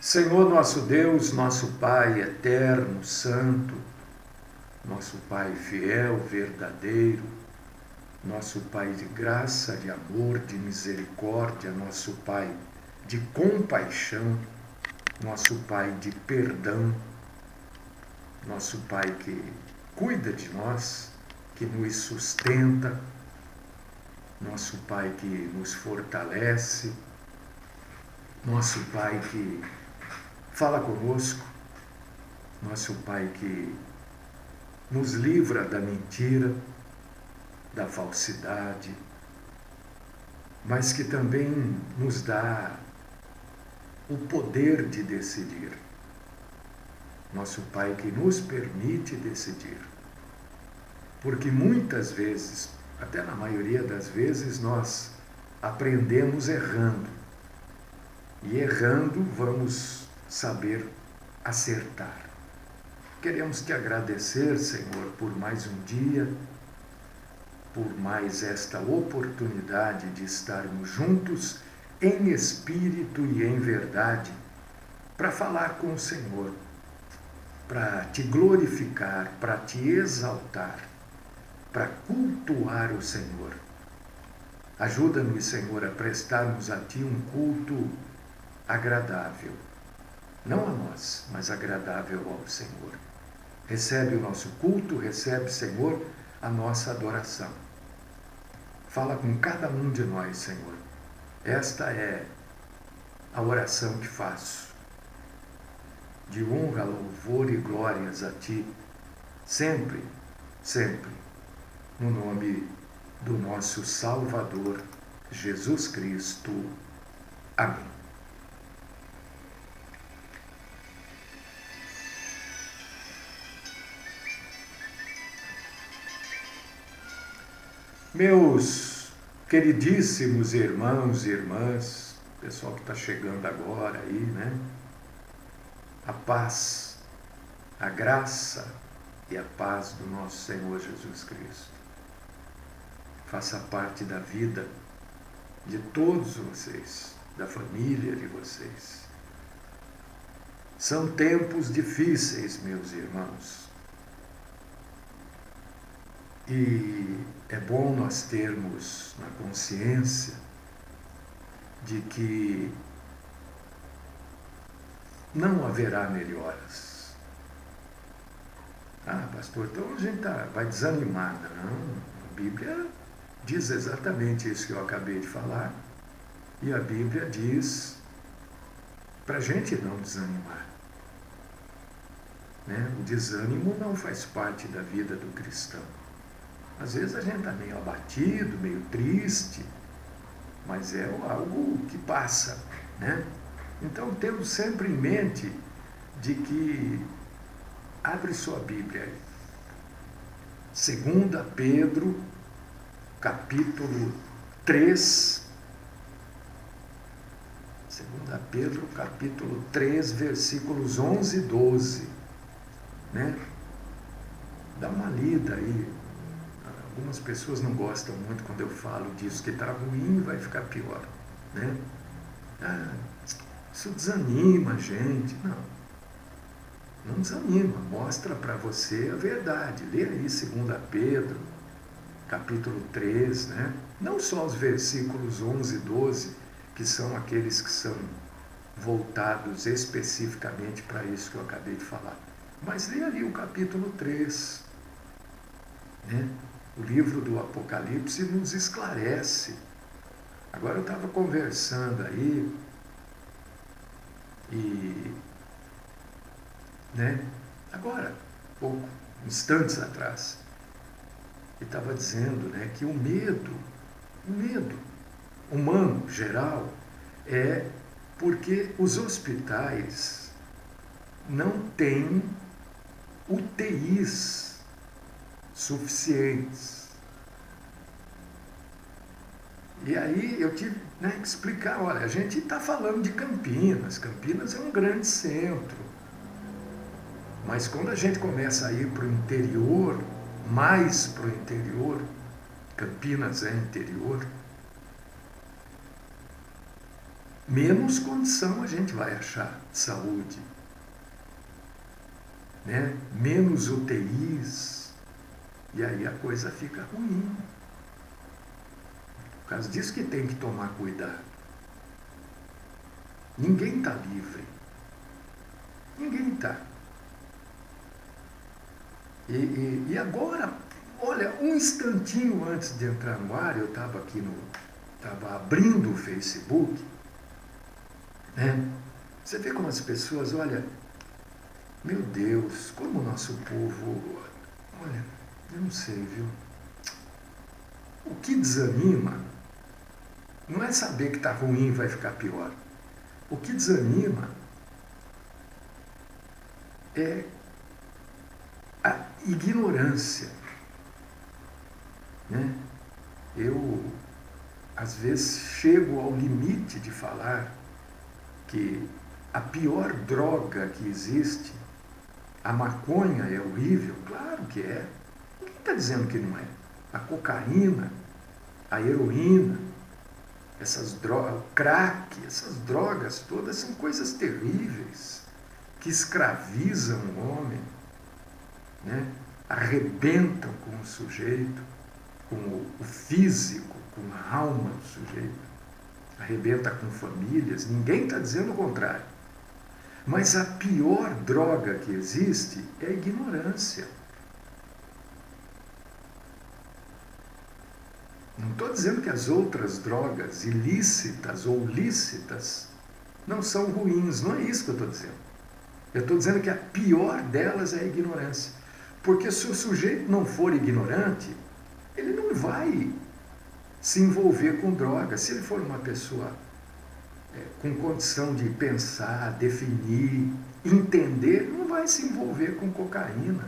Senhor nosso Deus, nosso Pai eterno, santo, nosso Pai fiel, verdadeiro, nosso Pai de graça, de amor, de misericórdia, nosso Pai de compaixão, nosso Pai de perdão, nosso Pai que cuida de nós, que nos sustenta, nosso Pai que nos fortalece, nosso Pai que fala conosco, nosso Pai que nos livra da mentira, da falsidade, mas que também nos dá o poder de decidir. Nosso Pai que nos permite decidir. Porque muitas vezes, até na maioria das vezes, nós aprendemos errando. E errando vamos saber acertar. Queremos te agradecer, Senhor, por mais um dia, por mais esta oportunidade de estarmos juntos em espírito e em verdade, para falar com o Senhor, para te glorificar, para te exaltar, para cultuar o Senhor. Ajuda-nos, Senhor, a prestarmos a ti um culto agradável. Não a nós, mas agradável ao Senhor. Recebe o nosso culto, recebe, Senhor, a nossa adoração. Fala com cada um de nós, Senhor. Esta é a oração que faço. De honra, louvor e glórias a Ti, sempre, sempre, no nome do nosso Salvador, Jesus Cristo. Amém. Meus queridíssimos irmãos e irmãs, pessoal que está chegando agora aí, né? A paz, a graça e a paz do nosso Senhor Jesus Cristo faça parte da vida de todos vocês, da família de vocês. São tempos difíceis, meus irmãos. E é bom nós termos na consciência de que não haverá melhoras. Ah, pastor, então a gente vai desanimar. Não, a Bíblia diz exatamente isso que eu acabei de falar. E a Bíblia diz para a gente não desanimar. Né? O desânimo não faz parte da vida do cristão. Às vezes a gente está meio abatido, meio triste, mas é algo que passa, né? Então temos sempre em mente de que, abre sua Bíblia aí, 2 Pedro, capítulo 3, 2 Pedro, capítulo 3, versículos 11 e 12, né? Dá uma lida aí. Algumas pessoas não gostam muito quando eu falo disso, que está ruim e vai ficar pior, né? Ah, isso desanima a gente. Não desanima, mostra para você a verdade. Lê aí 2 Pedro, capítulo 3, né? Não só os versículos 11 e 12, que são aqueles que são voltados especificamente para isso que eu acabei de falar, mas lê ali o capítulo 3, né? O livro do Apocalipse nos esclarece. Agora eu estava conversando aí e, né, agora, pouco, instantes atrás, e estava dizendo, né, que o medo humano, geral, é porque os hospitais não têm UTIs suficientes. E aí eu tive, né, que explicar, olha, a gente está falando de Campinas. Campinas é um grande centro. Mas quando a gente começa a ir para o interior, mais para o interior, Campinas é interior, menos condição a gente vai achar de saúde, né? Menos UTIs, e aí a coisa fica ruim. Por causa disso que tem que tomar cuidado. Ninguém está livre. Ninguém está. E agora, olha, um instantinho antes de entrar no ar, eu estava estava abrindo o Facebook, né? Você vê como as pessoas, olha, meu Deus, como o nosso povo, olha, eu não sei, viu? O que desanima não é saber que está ruim e vai ficar pior. O que desanima é a ignorância, né? Eu, às vezes, chego ao limite de falar que a pior droga que existe, a maconha, é horrível. Claro que é. Ninguém está dizendo que não é. A cocaína, a heroína, essas drogas, o crack, essas drogas todas são coisas terríveis que escravizam o homem, né? Arrebentam com o sujeito, com o físico, com a alma do sujeito, arrebenta com famílias. Ninguém está dizendo o contrário. Mas a pior droga que existe é a ignorância. Não estou dizendo que as outras drogas ilícitas ou lícitas não são ruins, não é isso que eu estou dizendo. Eu estou dizendo que a pior delas é a ignorância. Porque se o sujeito não for ignorante, ele não vai se envolver com droga. Se ele for uma pessoa com condição de pensar, definir, entender, não vai se envolver com cocaína,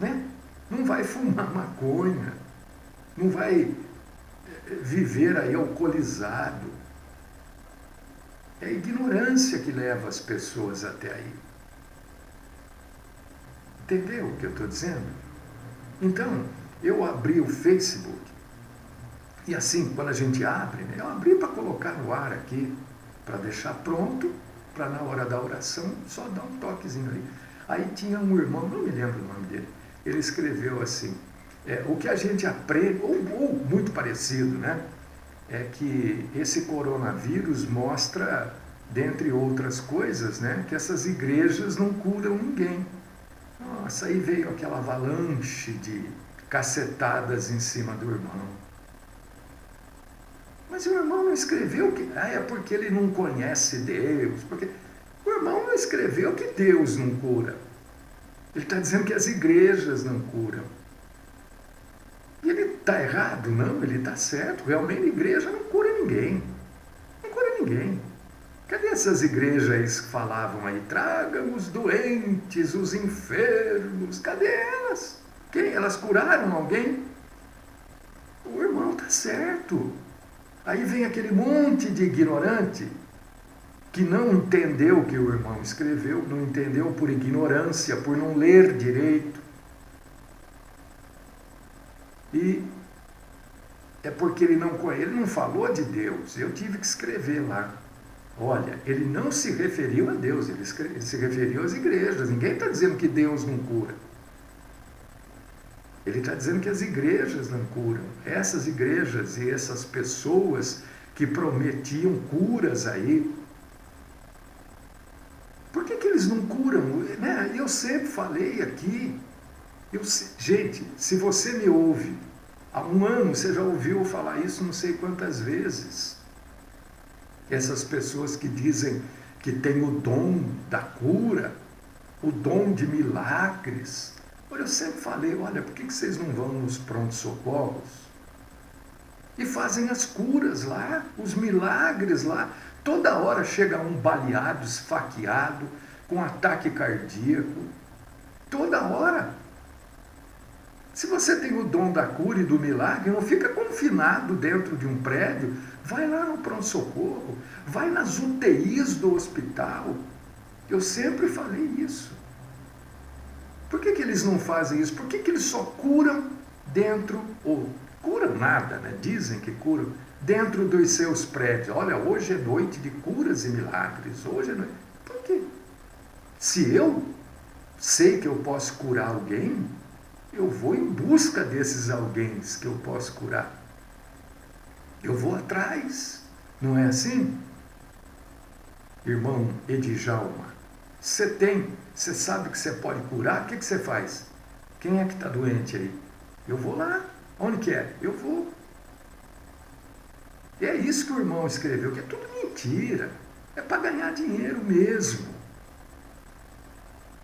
né? Não vai fumar maconha, não vai viver aí alcoolizado. É a ignorância que leva as pessoas até aí. Entendeu o que eu estou dizendo? Então, eu abri o Facebook, e assim, quando a gente abre, né, eu abri para colocar no ar aqui, para deixar pronto, para na hora da oração só dar um toquezinho ali. Aí tinha um irmão, não me lembro o nome dele, ele escreveu assim, o que a gente aprende, ou muito parecido, né, é que esse coronavírus mostra, dentre outras coisas, né, que essas igrejas não curam ninguém. Nossa, aí veio aquela avalanche de cacetadas em cima do irmão. Mas o irmão não escreveu que é porque ele não conhece Deus. Porque o irmão não escreveu que Deus não cura. Ele está dizendo que as igrejas não curam. E ele está errado? Não, ele está certo. Realmente a igreja não cura ninguém. Não cura ninguém. Cadê essas igrejas aí que falavam aí? Tragam os doentes, os enfermos. Cadê elas? Quem? Elas curaram alguém? O irmão está certo. Aí vem aquele monte de ignorante que não entendeu o que o irmão escreveu, não entendeu por ignorância, por não ler direito. E é porque ele não falou de Deus. Eu tive que escrever lá. Olha, ele não se referiu a Deus, ele se referiu às igrejas. Ninguém está dizendo que Deus não cura. Ele está dizendo que as igrejas não curam. Essas igrejas e essas pessoas que prometiam curas aí, por que eles não curam? Né? Eu sempre falei aqui, gente, se você me ouve, há um ano você já ouviu falar isso não sei quantas vezes. Essas pessoas que dizem que tem o dom da cura, o dom de milagres. Olha, eu sempre falei, olha, por que vocês não vão nos pronto-socorros e fazem as curas lá, os milagres lá? Toda hora chega um baleado, esfaqueado, com ataque cardíaco. Toda hora. Se você tem o dom da cura e do milagre, não fica confinado dentro de um prédio. Vai lá no pronto-socorro, vai nas UTIs do hospital. Eu sempre falei isso. Por que eles não fazem isso? Por que eles só curam dentro, ou curam nada, né? Dizem que curam dentro dos seus prédios. Olha, hoje é noite de curas e milagres. Hoje é noite. Por quê? Se eu sei que eu posso curar alguém, eu vou em busca desses alguém que eu posso curar. Eu vou atrás. Não é assim? Irmão Edjalma, você sabe que você pode curar, o que você faz? Quem é que está doente aí? Eu vou lá. Onde que é? Eu vou. E é isso que o irmão escreveu, que é tudo mentira. É para ganhar dinheiro mesmo.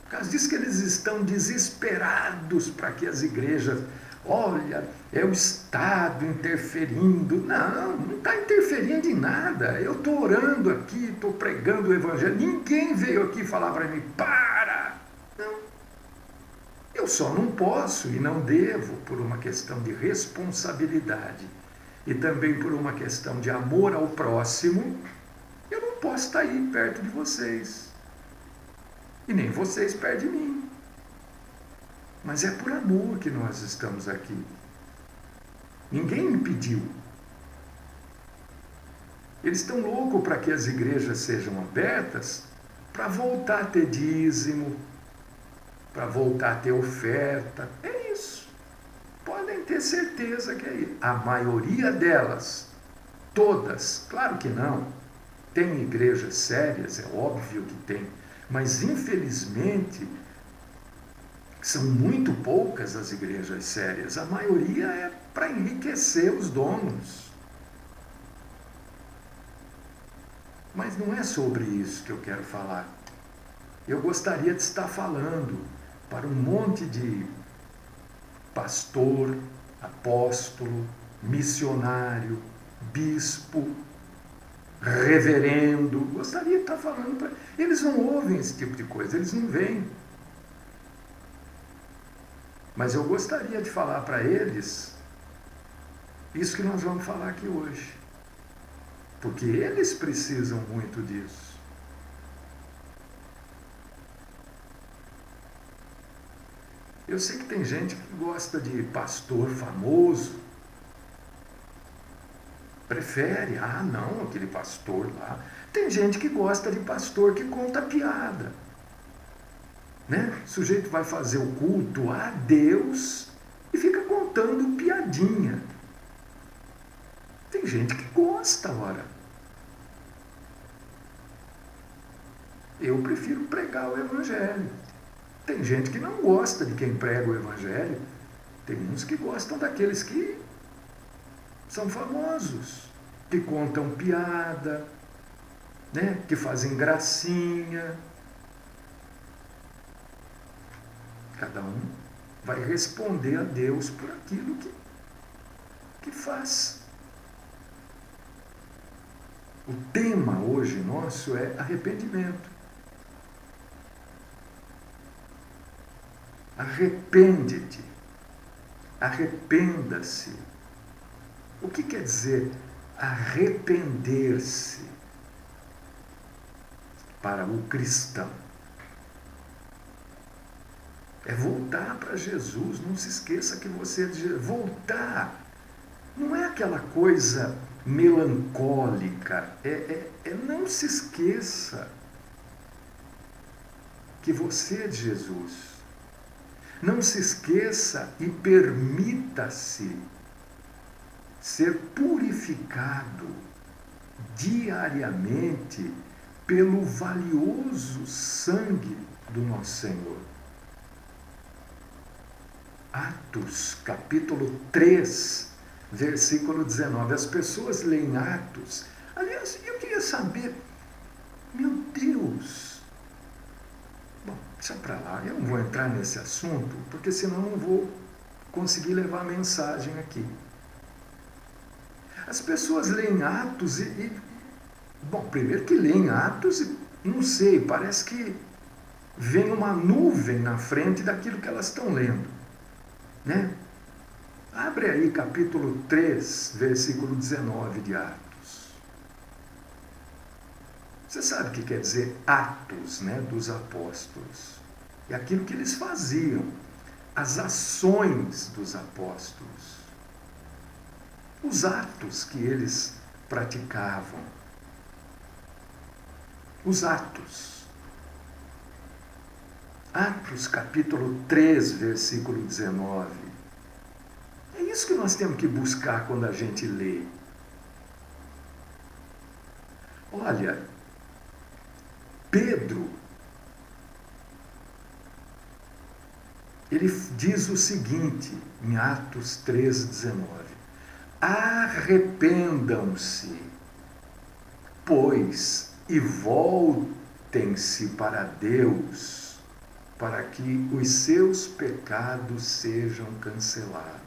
Por causa disso que eles estão desesperados para que as igrejas, olha, é o Estado interferindo. Não está interferindo em nada. Eu estou orando aqui, estou pregando o Evangelho. Ninguém veio aqui falar para mim, para! Não. Eu só não posso e não devo, por uma questão de responsabilidade e também por uma questão de amor ao próximo, eu não posso estar aí perto de vocês. E nem vocês perto de mim. Mas é por amor que nós estamos aqui. Ninguém me pediu. Eles estão loucos para que as igrejas sejam abertas para voltar a ter dízimo, para voltar a ter oferta. É isso. Podem ter certeza que é isso. A maioria delas, todas, claro que não. Tem igrejas sérias, é óbvio que tem. Mas, infelizmente, são muito poucas as igrejas sérias. A maioria é para enriquecer os donos. Mas não é sobre isso que eu quero falar. Eu gostaria de estar falando para um monte de pastor, apóstolo, missionário, bispo, reverendo. Gostaria de estar falando para eles. Não ouvem esse tipo de coisa, eles não veem. Mas eu gostaria de falar para eles isso que nós vamos falar aqui hoje. Porque eles precisam muito disso. Eu sei que tem gente que gosta de pastor famoso. Prefere, não, aquele pastor lá. Tem gente que gosta de pastor que conta piada. Né? O sujeito vai fazer o culto a Deus e fica contando piadinha. Tem gente que gosta, ora. Eu prefiro pregar o Evangelho. Tem gente que não gosta de quem prega o Evangelho. Tem uns que gostam daqueles que são famosos, que contam piada, né? Que fazem gracinha. Cada um vai responder a Deus por aquilo que faz. O tema hoje nosso é arrependimento. Arrepende-te. Arrependa-se. O que quer dizer arrepender-se para o cristão? É voltar para Jesus. Não se esqueça que você é de Jesus. Voltar não é aquela coisa melancólica. Não se esqueça que você é de Jesus. Não se esqueça e permita-se ser purificado diariamente pelo valioso sangue do nosso Senhor. Atos, capítulo 3, versículo 19. As pessoas leem Atos. Aliás, eu queria saber, meu Deus. Bom, deixa para lá, eu não vou entrar nesse assunto, porque senão não vou conseguir levar a mensagem aqui. As pessoas leem Atos bom, primeiro que leem Atos e, não sei, parece que vem uma nuvem na frente daquilo que elas estão lendo. Né? Abre aí capítulo 3, versículo 19 de Atos. Você sabe o que quer dizer Atos, né, dos apóstolos? É aquilo que eles faziam, as ações dos apóstolos. os atos que eles praticavam. Os atos. Atos capítulo 3, versículo 19. É isso que nós temos que buscar quando a gente lê. Olha, Pedro, ele diz o seguinte, em Atos 3,19: arrependam-se, pois, e voltem-se para Deus, para que os seus pecados sejam cancelados.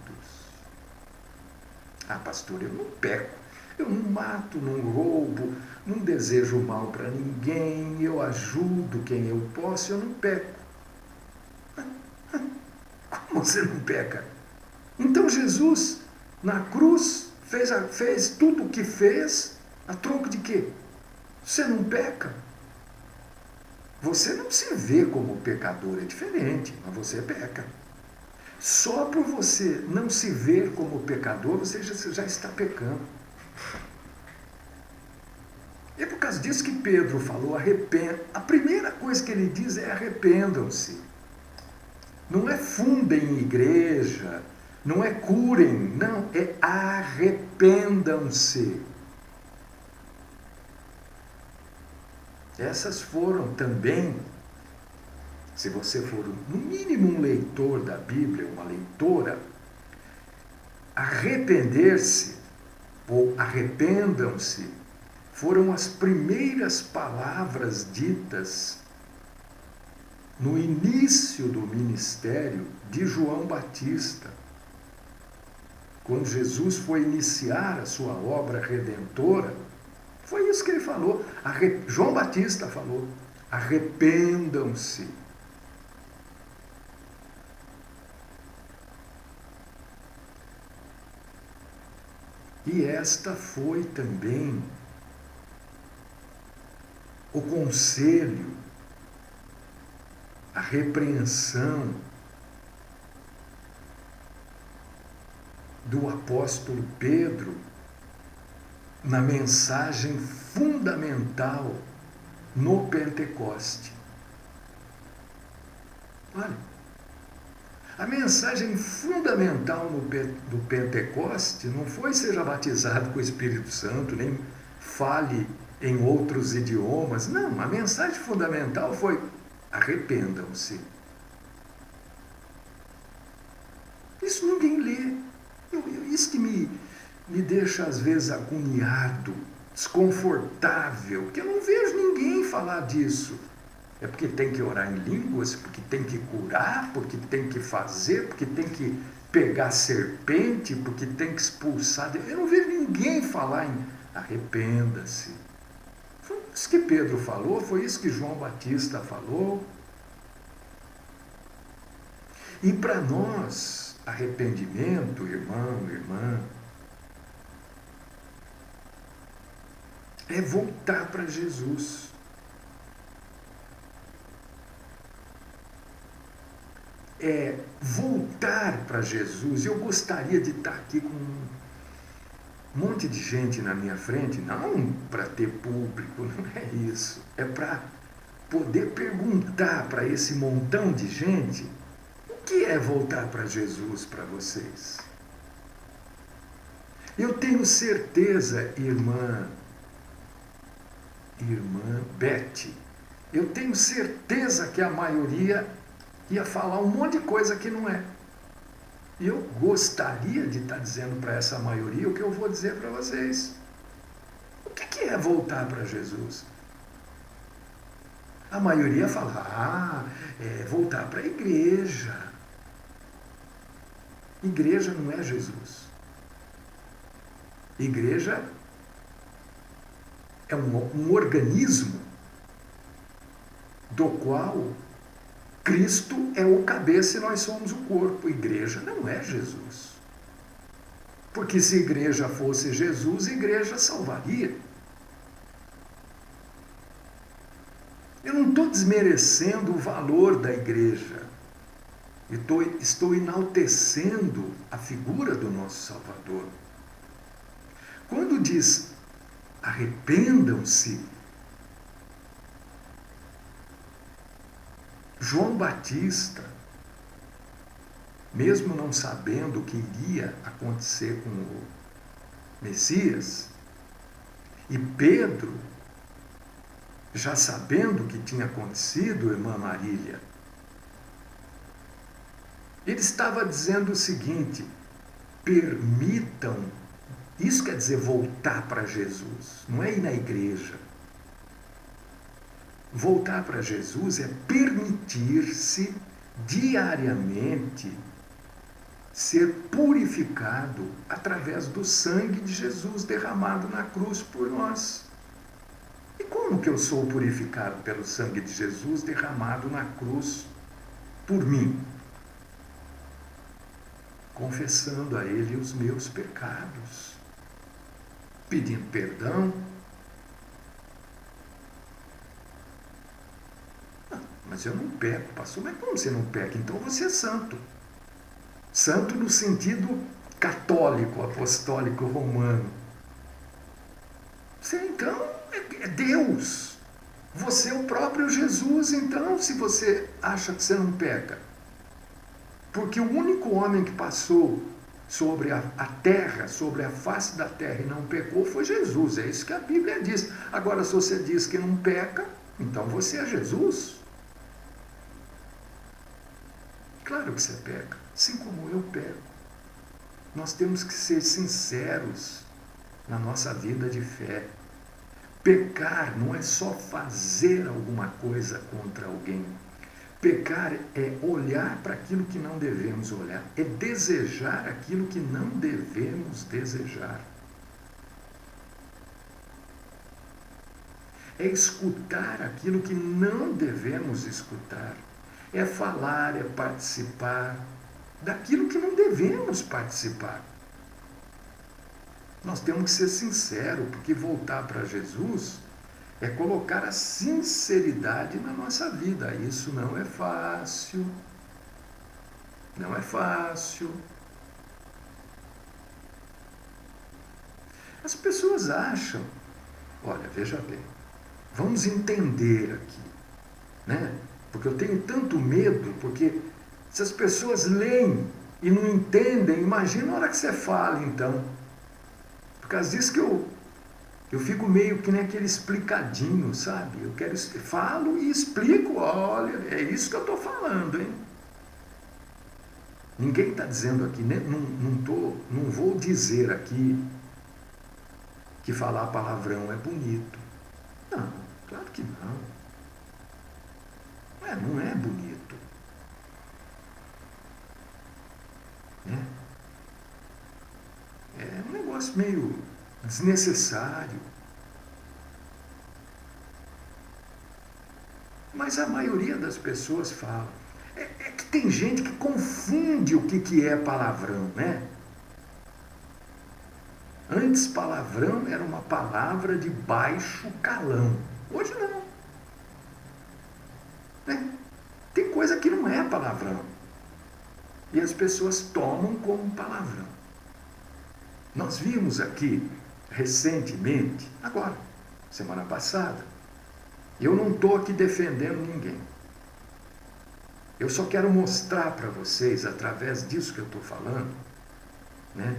Ah, pastor, eu não peco, eu não mato, não roubo, não desejo mal para ninguém, eu ajudo quem eu posso, eu não peco. Como você não peca? Então Jesus, na cruz, fez tudo o que fez, a troco de quê? Você não peca. Você não se vê como pecador, é diferente, mas você peca. Só por você não se ver como pecador, você já está pecando. É por causa disso que Pedro falou, a primeira coisa que ele diz é arrependam-se. Não é fundem igreja, não é curem, não, é arrependam-se. Essas foram também, se você for no mínimo um leitor da Bíblia, uma leitora, arrepender-se ou arrependam-se foram as primeiras palavras ditas no início do ministério de João Batista. Quando Jesus foi iniciar a sua obra redentora, foi isso que ele falou. João Batista falou, arrependam-se. E esta foi também o conselho, a repreensão do apóstolo Pedro na mensagem fundamental no Pentecoste. Olha, a mensagem fundamental do Pentecoste não foi seja batizado com o Espírito Santo, nem fale em outros idiomas. Não, a mensagem fundamental foi arrependam-se. Isso ninguém lê. Isso que me deixa às vezes agoniado, desconfortável, porque eu não vejo ninguém falar disso. É porque tem que orar em línguas, porque tem que curar, porque tem que fazer, porque tem que pegar serpente, porque tem que expulsar. Eu não vejo ninguém falar em arrependa-se. Foi isso que Pedro falou, foi isso que João Batista falou. E para nós, arrependimento, irmão, irmã, é voltar para Jesus. É voltar para Jesus. Eu gostaria de estar aqui com um monte de gente na minha frente, não para ter público, não é isso. É para poder perguntar para esse montão de gente o que é voltar para Jesus para vocês. Eu tenho certeza, irmã Beth, eu tenho certeza que a maioria ia falar um monte de coisa que não é. E eu gostaria de estar dizendo para essa maioria o que eu vou dizer para vocês. O que é voltar para Jesus? A maioria fala, é voltar para a igreja. Igreja não é Jesus. Igreja é um organismo do qual Cristo é o cabeça e nós somos o corpo. Igreja não é Jesus. Porque se igreja fosse Jesus, igreja salvaria. Eu não estou desmerecendo o valor da igreja. Estou enaltecendo a figura do nosso Salvador. Quando diz arrependam-se, João Batista, mesmo não sabendo o que iria acontecer com o Messias, e Pedro, já sabendo o que tinha acontecido, irmã Marília, ele estava dizendo o seguinte: permitam, isso quer dizer voltar para Jesus, não é ir na igreja. Voltar para Jesus é permitir-se diariamente ser purificado através do sangue de Jesus derramado na cruz por nós. E como que eu sou purificado pelo sangue de Jesus derramado na cruz por mim? Confessando a Ele os meus pecados, pedindo perdão. Mas eu não peco, pastor. Mas como você não peca? Então você é santo. Santo no sentido católico, apostólico, romano. Você então é Deus. Você é o próprio Jesus, então, se você acha que você não peca. Porque o único homem que passou sobre a terra, sobre a face da terra e não pecou foi Jesus. É isso que a Bíblia diz. Agora, se você diz que não peca, então você é Jesus. Claro que você peca, assim como eu peco. Nós temos que ser sinceros na nossa vida de fé. Pecar não é só fazer alguma coisa contra alguém. Pecar é olhar para aquilo que não devemos olhar, é desejar aquilo que não devemos desejar. É escutar aquilo que não devemos escutar. É falar, é participar daquilo que não devemos participar. Nós temos que ser sinceros, porque voltar para Jesus é colocar a sinceridade na nossa vida. Isso não é fácil. Não é fácil. As pessoas acham, olha, veja bem, vamos entender aqui, né? Porque eu tenho tanto medo, porque se as pessoas leem e não entendem, imagina a hora que você fala, então. Por causa disso que eu fico meio que nem aquele explicadinho, sabe? Falo e explico, olha, é isso que eu estou falando, hein? Ninguém está dizendo aqui, né? Não vou dizer aqui que falar palavrão é bonito. Não, claro que não. Não é bonito. Né? É um negócio meio desnecessário. Mas a maioria das pessoas fala. É que tem gente que confunde o que é palavrão, né? Antes, palavrão era uma palavra de baixo calão. Hoje não. Né? Tem coisa que não é palavrão. E as pessoas tomam como palavrão. Nós vimos aqui, recentemente, agora, semana passada, eu não estou aqui defendendo ninguém. Eu só quero mostrar para vocês, através disso que eu estou falando, né,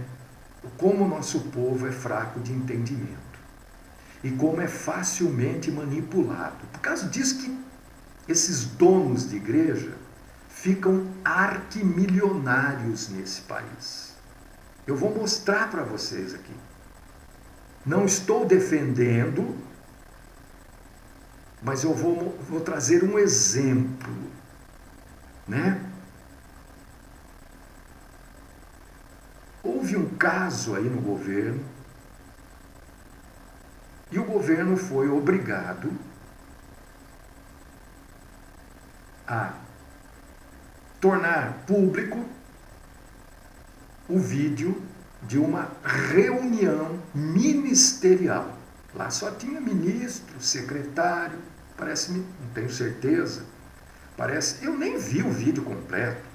como o nosso povo é fraco de entendimento. E como é facilmente manipulado. Por causa disso que esses donos de igreja ficam arquimilionários nesse país. Eu vou mostrar para vocês aqui. Não estou defendendo, mas eu vou trazer um exemplo, né? Houve um caso aí no governo e o governo foi obrigado a tornar público o vídeo de uma reunião ministerial. Lá só tinha ministro, secretário, parece, não tenho certeza, parece, eu nem vi o vídeo completo.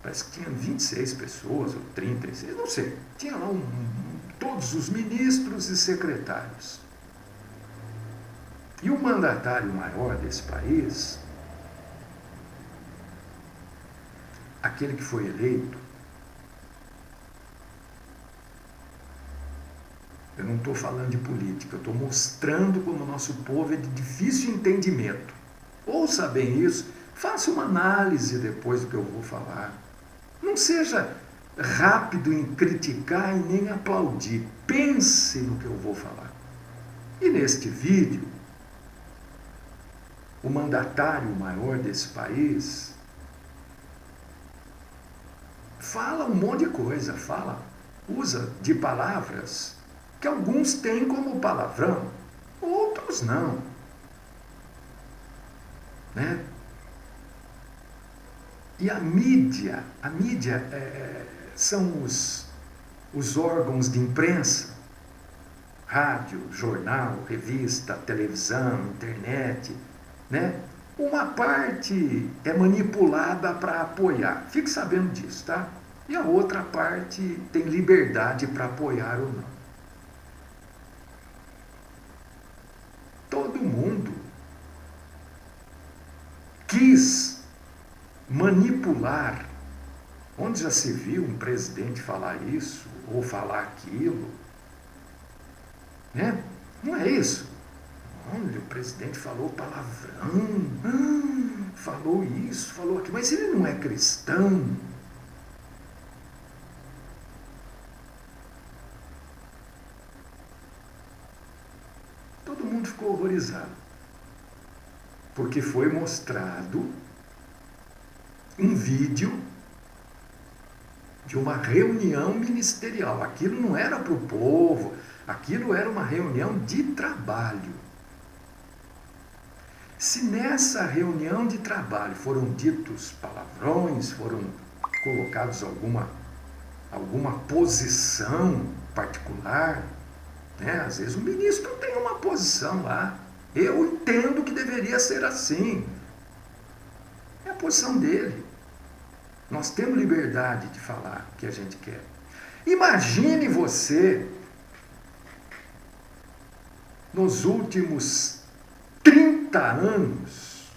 Parece que tinha 26 pessoas, ou 36, não sei. Tinha lá todos os ministros e secretários. E o mandatário maior desse país, aquele que foi eleito, eu não estou falando de política, eu estou mostrando como o nosso povo é de difícil entendimento. Ouça bem isso, faça uma análise depois do que eu vou falar. Não seja rápido em criticar e nem aplaudir. Pense no que eu vou falar. E neste vídeo, o mandatário maior desse país fala um monte de coisa, usa de palavras que alguns têm como palavrão, outros não. Né? E a mídia são os órgãos de imprensa, rádio, jornal, revista, televisão, internet, né? Uma parte é manipulada para apoiar, fique sabendo disso, tá? E a outra parte tem liberdade para apoiar ou não. Todo mundo quis manipular. Onde já se viu um presidente falar isso ou falar aquilo? Né? Não é isso. Olha, o presidente falou palavrão, falou isso, falou aquilo, mas ele não é cristão. Todo mundo ficou horrorizado, porque foi mostrado um vídeo de uma reunião ministerial. Aquilo não era para o povo, aquilo era uma reunião de trabalho. Se nessa reunião de trabalho foram ditos palavrões, foram colocados alguma posição particular, né? Às vezes o ministro tem uma posição lá. Eu entendo que deveria ser assim. É a posição dele. Nós temos liberdade de falar o que a gente quer. Imagine você, nos últimos 30 anos,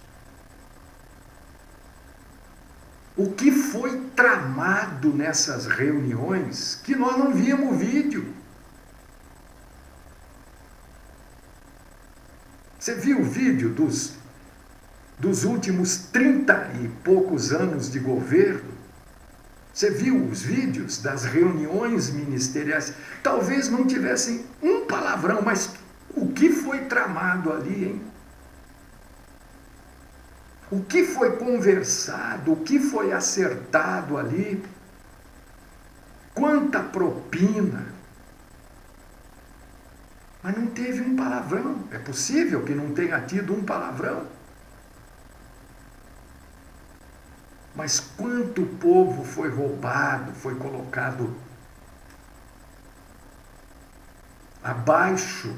o que foi tramado nessas reuniões que nós não víamos o vídeo. Você viu o vídeo dos últimos 30 e poucos anos de governo? Você viu os vídeos das reuniões ministeriais? Talvez não tivessem um palavrão, mas o que foi tramado ali, hein? O que foi conversado, o que foi acertado ali? Quanta propina! Mas não teve um palavrão. É possível que não tenha tido um palavrão. Mas quanto povo foi roubado, foi colocado abaixo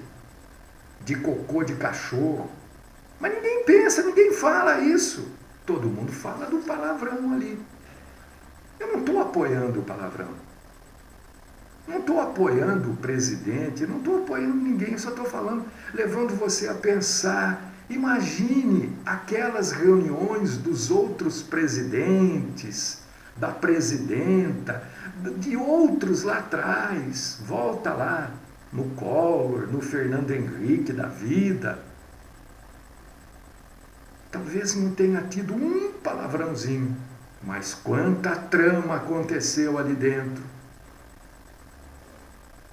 de cocô de cachorro. Mas ninguém pensa, ninguém fala isso. Todo mundo fala do palavrão ali. Eu não estou apoiando o palavrão. Não estou apoiando o presidente, não estou apoiando ninguém, só estou falando, levando você a pensar. Imagine aquelas reuniões dos outros presidentes, da presidenta, de outros lá atrás. Volta lá, no Collor, no Fernando Henrique da vida. Talvez não tenha tido um palavrãozinho, mas quanta trama aconteceu ali dentro.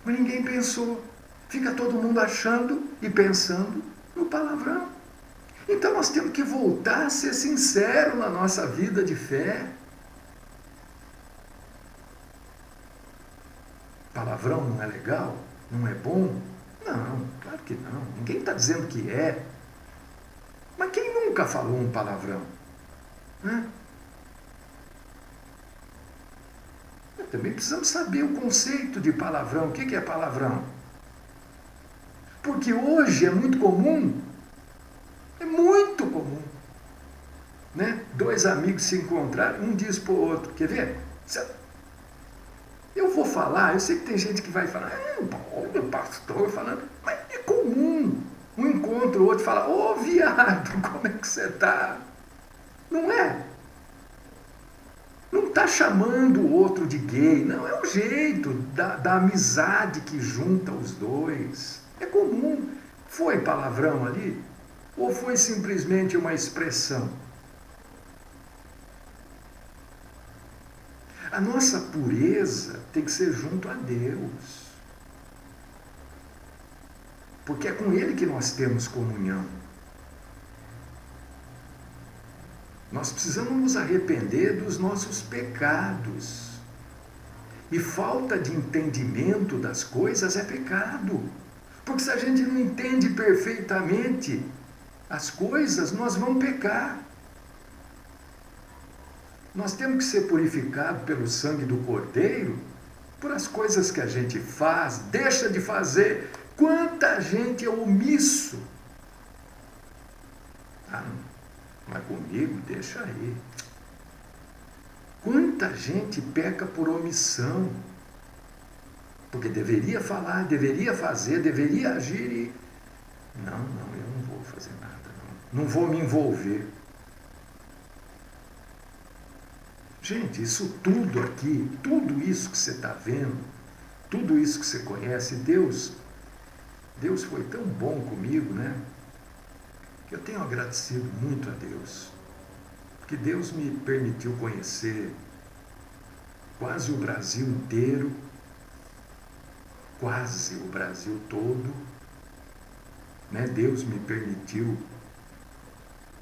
Mas ninguém pensou. Fica todo mundo achando e pensando no palavrão. Então nós temos que voltar a ser sinceros na nossa vida de fé. Palavrão não é legal? Não é bom? Não, claro que não. Ninguém está dizendo que é. Mas quem nunca falou um palavrão? Né? Também precisamos saber o conceito de palavrão. O que é palavrão? Porque hoje é muito comum, né? dois amigos se encontraram, um diz para o outro, quer ver? Eu vou falar, eu sei que tem gente que vai falar, o pastor falando, mas é comum. Um encontra, o outro fala, ô viado, como é que você está? Não é? Não está chamando o outro de gay, não, é o jeito da amizade que junta os dois. É comum. Foi palavrão ali? Ou foi simplesmente uma expressão? A nossa pureza tem que ser junto a Deus. Porque é com Ele que nós temos comunhão. Nós precisamos nos arrepender dos nossos pecados. E falta de entendimento das coisas é pecado. Porque se a gente não entende perfeitamente as coisas, nós vamos pecar. Nós temos que ser purificados pelo sangue do Cordeiro, por as coisas que a gente faz, deixa de fazer. Quanta gente é omisso. Mas comigo, deixa aí. Quanta gente peca por omissão. Porque deveria falar, deveria fazer, deveria agir e... Não, eu não vou fazer nada, não vou me envolver. Gente, isso tudo aqui, tudo isso que você está vendo, tudo isso que você conhece, Deus foi tão bom comigo, né? Que eu tenho agradecido muito a Deus. Porque Deus me permitiu conhecer quase o Brasil inteiro, quase o Brasil todo, né? Deus me permitiu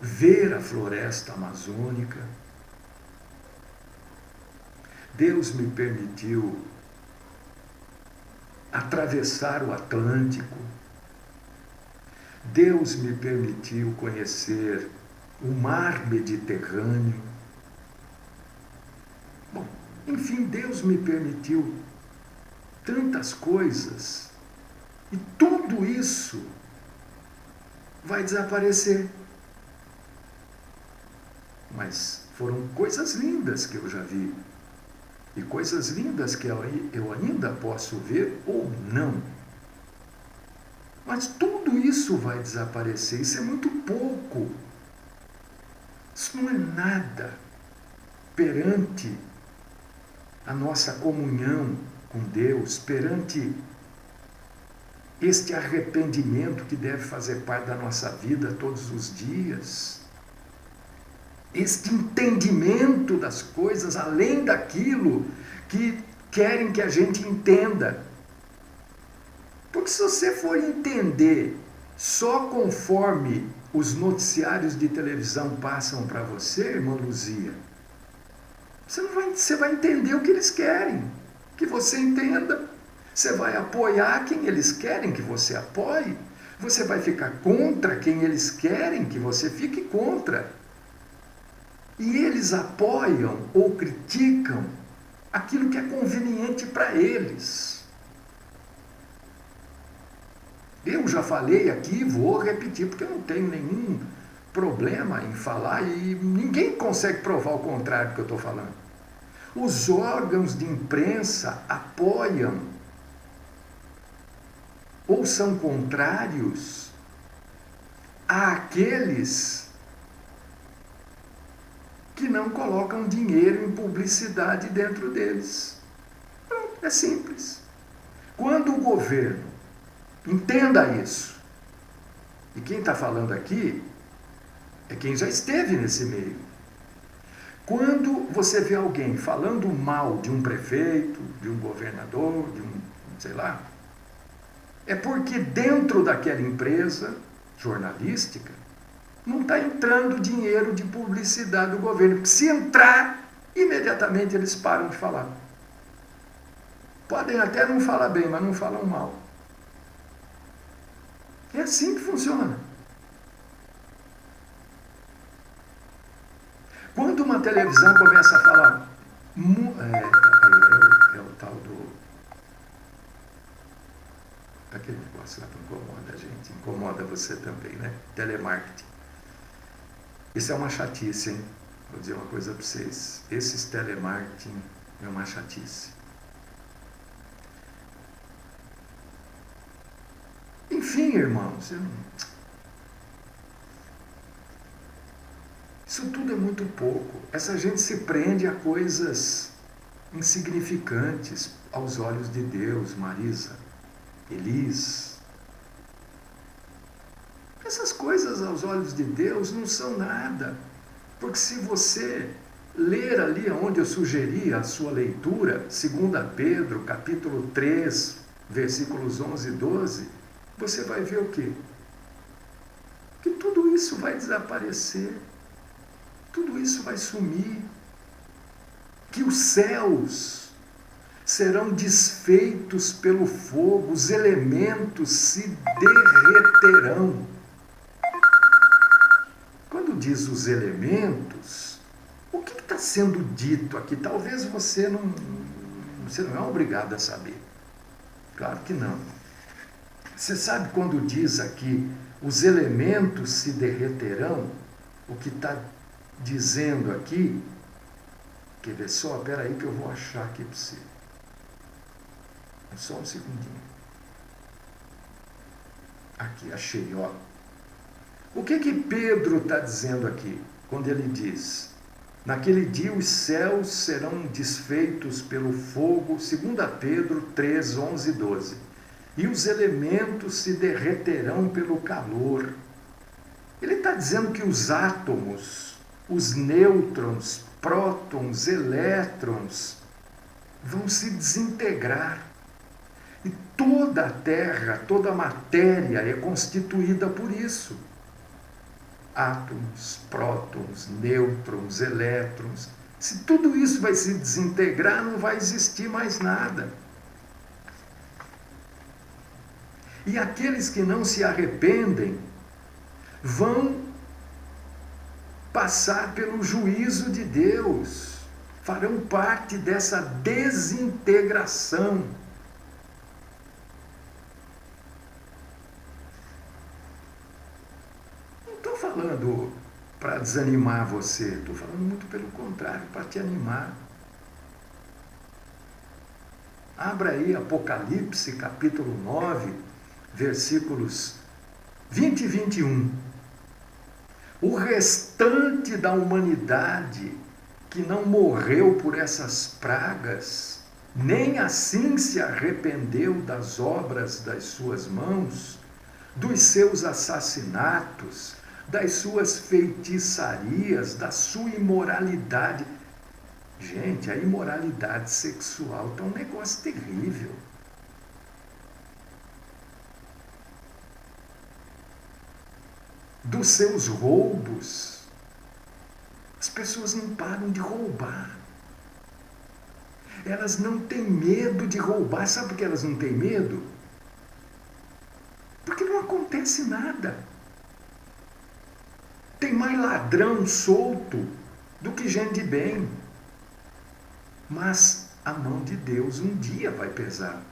ver a floresta amazônica. Deus me permitiu atravessar o Atlântico. Deus me permitiu conhecer o mar Mediterrâneo. Bom, enfim, Deus me permitiu tantas coisas e tudo isso vai desaparecer. Mas foram coisas lindas que eu já vi. E coisas lindas que eu ainda posso ver ou não. Mas tudo isso vai desaparecer. Isso é muito pouco. Isso não é nada perante a nossa comunhão com Deus, perante este arrependimento que deve fazer parte da nossa vida todos os dias. Este entendimento das coisas além daquilo que querem que a gente entenda. Porque se você for entender só conforme os noticiários de televisão passam para você, irmã Luzia, você vai entender o que eles querem que você entenda. Você vai apoiar quem eles querem que você apoie. Você vai ficar contra quem eles querem que você fique contra. E eles apoiam ou criticam aquilo que é conveniente para eles. Eu já falei aqui, vou repetir, porque eu não tenho nenhum problema em falar e ninguém consegue provar o contrário do que eu estou falando. Os órgãos de imprensa apoiam ou são contrários àqueles que não colocam dinheiro em publicidade dentro deles. Pronto, é simples. Quando o governo, entenda isso, e quem está falando aqui é quem já esteve nesse meio. Quando você vê alguém falando mal de um prefeito, de um governador, de um, sei lá, é porque dentro daquela empresa jornalística não está entrando dinheiro de publicidade do governo. Porque se entrar, imediatamente eles param de falar. Podem até não falar bem, mas não falam mal. É assim que funciona. Quando uma televisão começa a falar... É o tal do... Aquele negócio lá que incomoda a gente. Incomoda você também, né? Telemarketing. Isso é uma chatice, hein? Vou dizer uma coisa para vocês. Esses telemarketing é uma chatice. Enfim, irmãos, isso tudo é muito pouco. Essa gente se prende a coisas insignificantes aos olhos de Deus, Marisa, Elis. Essas coisas aos olhos de Deus não são nada. Porque se você ler ali onde eu sugeri a sua leitura, 2 Pedro, capítulo 3, versículos 11 e 12, você vai ver o quê? Que tudo isso vai desaparecer. Tudo isso vai sumir. Que os céus serão desfeitos pelo fogo, os elementos se derreterão. Quando diz os elementos, o que está sendo dito aqui? Talvez você não é obrigado a saber. Claro que não. Você sabe quando diz aqui, os elementos se derreterão? O que está dizendo aqui? Quer ver só? Espera aí que eu vou achar aqui para você. Só um segundinho. Aqui, achei, ó. O que Pedro está dizendo aqui, quando ele diz: naquele dia os céus serão desfeitos pelo fogo, 2 Pedro 3, 11 e 12, e os elementos se derreterão pelo calor. Ele está dizendo que os átomos, os nêutrons, prótons, elétrons, vão se desintegrar. E toda a Terra, toda a matéria é constituída por isso. Átomos, prótons, nêutrons, elétrons. Se tudo isso vai se desintegrar, não vai existir mais nada. E aqueles que não se arrependem vão passar pelo juízo de Deus, farão parte dessa desintegração. Não estou falando para desanimar você, estou falando muito pelo contrário, para te animar. Abra aí Apocalipse, capítulo 9, versículos 20 e 21. O restante da humanidade que não morreu por essas pragas, nem assim se arrependeu das obras das suas mãos, dos seus assassinatos, das suas feitiçarias, da sua imoralidade. Gente, a imoralidade sexual está um negócio terrível. Dos seus roubos. As pessoas não param de roubar. Elas não têm medo de roubar. Sabe por que elas não têm medo? Porque não acontece nada. Tem mais ladrão solto do que gente de bem. Mas a mão de Deus um dia vai pesar.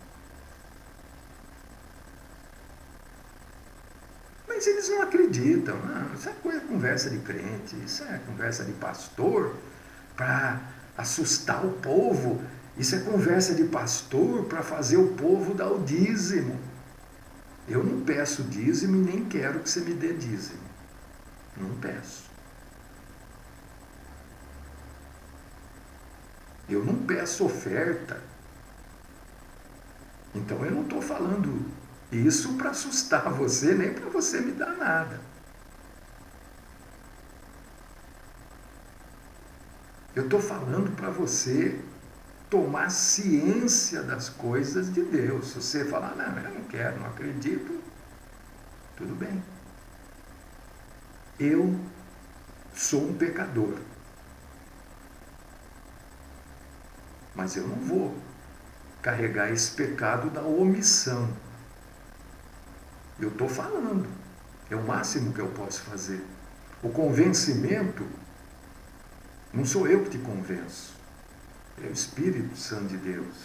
Mas eles não acreditam. Não, isso é conversa de crente, isso é conversa de pastor para assustar o povo. Isso é conversa de pastor para fazer o povo dar o dízimo. Eu não peço dízimo e nem quero que você me dê dízimo. Não peço. Eu não peço oferta. Então eu não estou falando isso para assustar você, nem para você me dar nada. Eu estou falando para você tomar ciência das coisas de Deus. Se você falar, não, eu não quero, não acredito, tudo bem. Eu sou um pecador. Mas eu não vou carregar esse pecado da omissão. Eu estou falando. É o máximo que eu posso fazer. O convencimento, não sou eu que te convenço. É o Espírito Santo de Deus.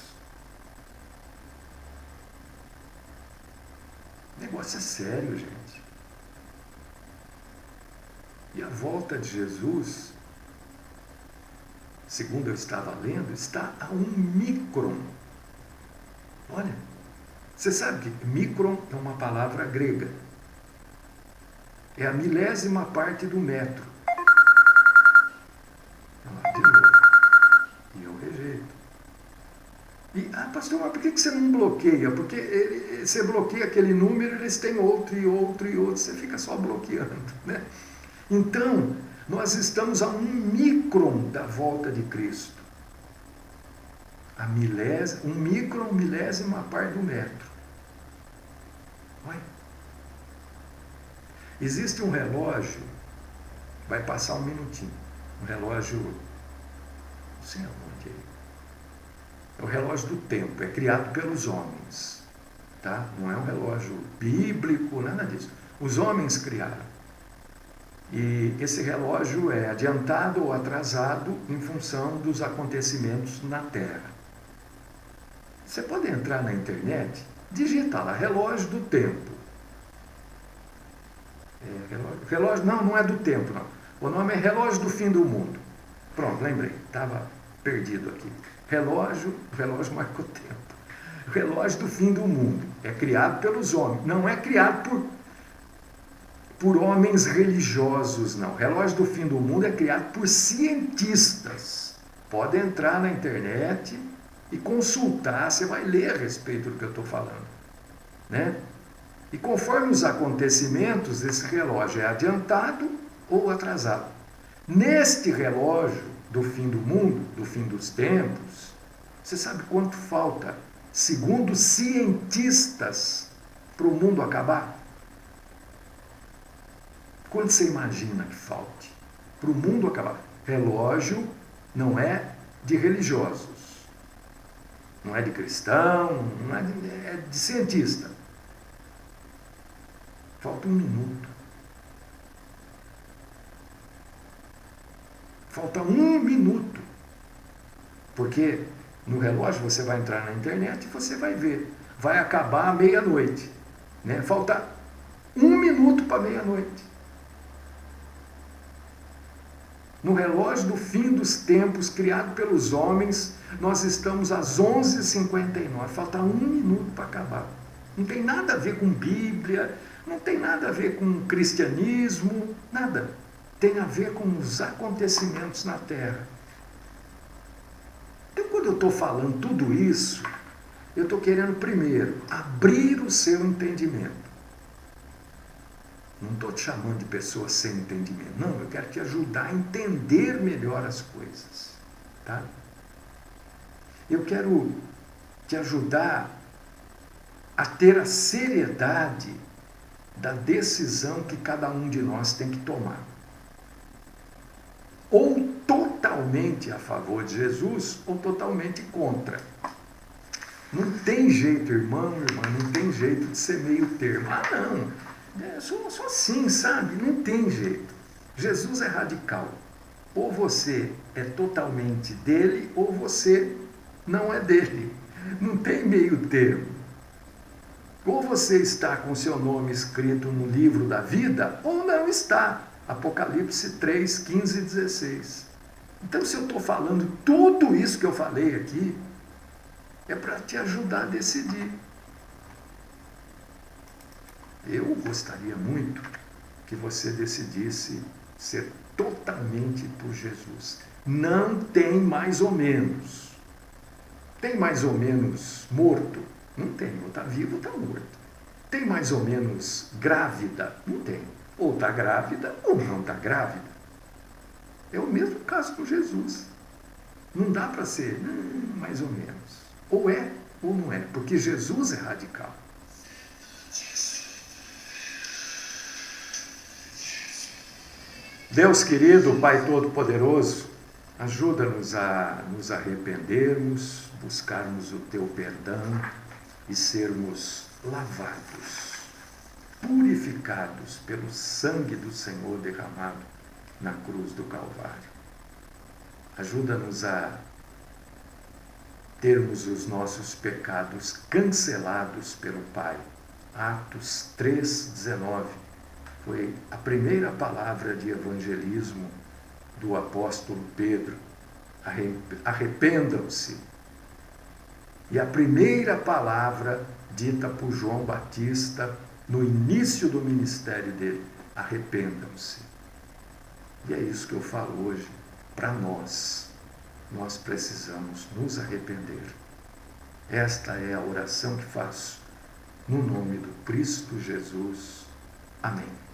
O negócio é sério, gente. E a volta de Jesus segundo eu estava lendo, está a 1 micron. Olha, você sabe que micron é uma palavra grega. É a milésima parte do metro. De novo. E eu rejeito. E, pastor, mas por que você não bloqueia? Porque você bloqueia aquele número, eles têm outro e outro e outro, você fica só bloqueando, né? Então, nós estamos a 1 micron da volta de Cristo. Um micron, milésima parte do metro. Olha. Existe um relógio, vai passar um minutinho, um relógio, não sei aonde é o relógio do tempo, é criado pelos homens, tá? Não é um relógio bíblico, nada disso. Os homens criaram. E esse relógio é adiantado ou atrasado em função dos acontecimentos na Terra. Você pode entrar na internet, digitar lá, relógio do tempo. Relógio, não é do tempo, não. O nome é relógio do fim do mundo. Pronto, lembrei, estava perdido aqui. Relógio marca o tempo. Relógio do fim do mundo. É criado pelos homens. Não é criado por homens religiosos, não. Relógio do fim do mundo é criado por cientistas. Pode entrar na internet e consultar, você vai ler a respeito do que eu estou falando, né? E conforme os acontecimentos, esse relógio é adiantado ou atrasado. Neste relógio do fim do mundo, do fim dos tempos, você sabe quanto falta, segundo cientistas, para o mundo acabar? Quanto você imagina que falte para o mundo acabar? Relógio não é de religiosos, não é de cristão, é de cientista. Falta 1 minuto. Falta 1 minuto. Porque no relógio você vai entrar na internet e você vai ver. Vai acabar à meia-noite, né? Falta 1 minuto para meia-noite. No relógio do fim dos tempos, criado pelos homens, nós estamos às 11h59. Falta 1 minuto para acabar. Não tem nada a ver com Bíblia, não tem nada a ver com cristianismo, nada. Tem a ver com os acontecimentos na Terra. Então, quando eu estou falando tudo isso, eu estou querendo, primeiro, abrir o seu entendimento. Não estou te chamando de pessoa sem entendimento. Não, eu quero te ajudar a entender melhor as coisas. Tá? Eu quero te ajudar a ter a seriedade da decisão que cada um de nós tem que tomar. Ou totalmente a favor de Jesus, ou totalmente contra. Não tem jeito, irmão, irmã, não tem jeito de ser meio termo. Não, eu sou assim, sabe? Não tem jeito. Jesus é radical. Ou você é totalmente dele, ou você não é dele. Não tem meio termo. Ou você está com seu nome escrito no livro da vida, ou não está. Apocalipse 3, 15 e 16. Então, se eu estou falando tudo isso que eu falei aqui, é para te ajudar a decidir. Eu gostaria muito que você decidisse ser totalmente por Jesus. Não tem mais ou menos. Tem mais ou menos morto? Não tem. Ou está vivo ou está morto. Tem mais ou menos grávida? Não tem. Ou está grávida ou não está grávida. É o mesmo caso com Jesus. Não dá para ser mais ou menos. Ou é ou não é. Porque Jesus é radical. Deus querido, Pai Todo-Poderoso, ajuda-nos a nos arrependermos, buscarmos o Teu perdão e sermos lavados, purificados pelo sangue do Senhor derramado na cruz do Calvário. Ajuda-nos a termos os nossos pecados cancelados pelo Pai. Atos 3:19 foi a primeira palavra de evangelismo do apóstolo Pedro. Arrependam-se. E a primeira palavra dita por João Batista no início do ministério dele: arrependam-se. E é isso que eu falo hoje para nós. Nós precisamos nos arrepender. Esta é a oração que faço no nome do Cristo Jesus. Amém.